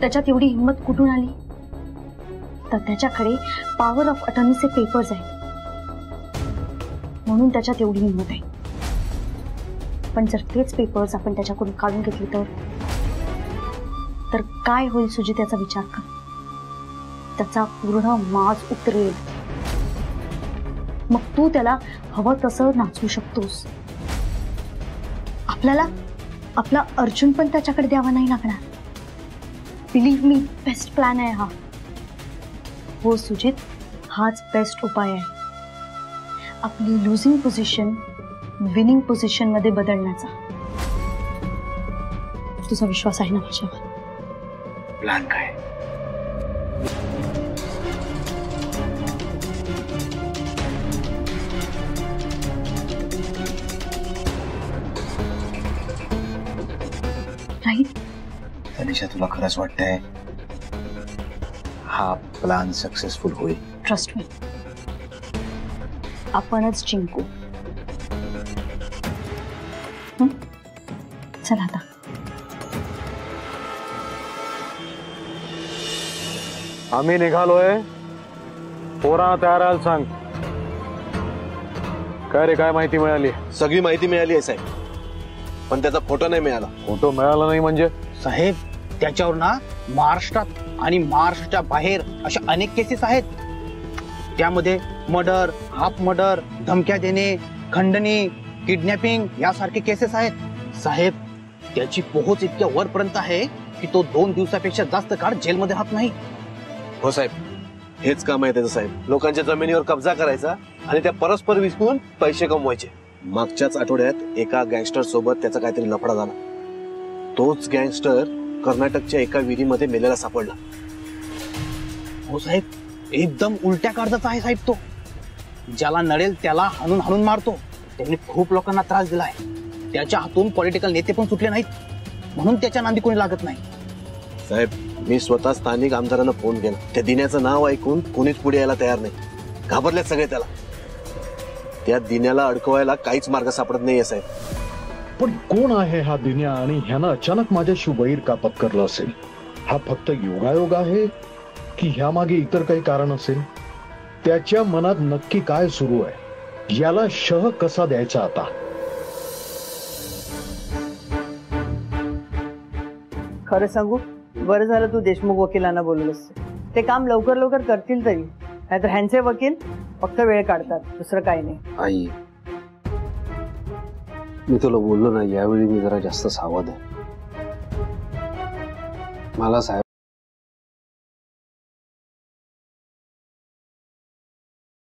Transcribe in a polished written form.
त्याच्यात एवढी हिंमत कुठून आली? तर त्याच्याकडे पॉवर ऑफ अटर्नीचे पेपर्स आहेत, म्हणून त्याच्यात एवढी हिंमत आहे. पण जर तेच पेपर्स आपण त्याच्याकडून काढून घेतले तर काय होईल सुजित, याचा विचार कर. त्याचा पूर्ण माज उतरेल. मग तू त्याला हवं तसं नाचवू शकतोस. आपल्याला आपला अर्जुन पण त्याच्याकडे द्यावा नाही लागणार. बिलीव्ह मी, बेस्ट प्लॅन आहे हा. हो सुजित, हाच बेस्ट उपाय आहे आपली लुझिंग पोझिशन विनिंग पोझिशन मध्ये बदलण्याचा. तुझा विश्वास आहे ना माझ्यावर? प्लॅन काय? राईट तनिषा, तुला खरंच वाटतंय हा प्लॅन सक्सेसफुल होईल? ट्रस्ट मी, आपणच जिंकू. चल आता. आम्ही निघालोय. पोरा तयार राहायला सांग. काय रे, काय माहिती मिळाली? सगळी माहिती मिळाली आहे साहेब, पण त्याचा फोटो नाही मिळाला. फोटो मिळाला नाही म्हणजे? साहेब, त्याच्यावर ना महाराष्ट्रात आणि महाराष्ट्राच्या बाहेर अशा अनेक केसेस आहेत. त्यामध्ये मर्डर, हाफ मर्डर, धमक्या देणे, खंडणी, किडनॅपिंग यासारखे केसेस आहेत. साहेब, त्याची पोहोच इतक्या वरपर्यंत आहे की तो 2 दिवसापेक्षा जास्त काळ जेलमध्ये राहत नाही. हो साहेब, हेच काम आहे त्याचं साहेब. लोकांच्या जमिनीवर कब्जा करायचा आणि त्या परस्पर विकून पैसे कमवायचे. मागच्याच आठवड्यात एका गँगस्टर सोबत त्याचा काहीतरी लफडा झाला. तोच गँगस्टर कर्नाटकच्या एका विहिरीमध्ये मेलेला सापडला. हो साहेब, एकदम उलट्या काळजाचा आहे साहेब तो. ज्याला नडेल त्याला हाणून हाणून मारतो. त्यांनी खूप लोकांना त्रास दिलाय. त्याच्या हातून पॉलिटिकल नेते पण सुटले नाहीत, म्हणून त्याच्या नांदी कोणी लागत नाही. साहेब, मी स्वतः स्थानिक आमदारांना फोन केला. त्या दिन्याचं नाव ऐकून कोणीच पुढे यायला तयार नाही. घाबरलेत सगळे त्याला. त्या दिन्याला अडकवायला काहीच मार्ग सापडत नाहीये साहेब. पण कोण आहे हा दिन्या आणि ह्यानं अचानक माझ्याशी वैर का पत्करलं असेल? हा फक्त योगायोग आहे की ह्या मागे इतर काही कारण असेल? त्याच्या मनात नक्की काय सुरू आहे? याला शह कसा द्यायचा आता? खरं सांगू, बरं झालं तू देशमुख वकिलांना बोलवलंस. ते काम लवकर लवकर करतील तरी, नाहीतर ह्यांचे वकील फक्त वेळ काढतात, दुसरं काही नाही. आई, मी तुला बोललो ना, यावेळी मी जरा जास्त सावध आहे. मला साहेब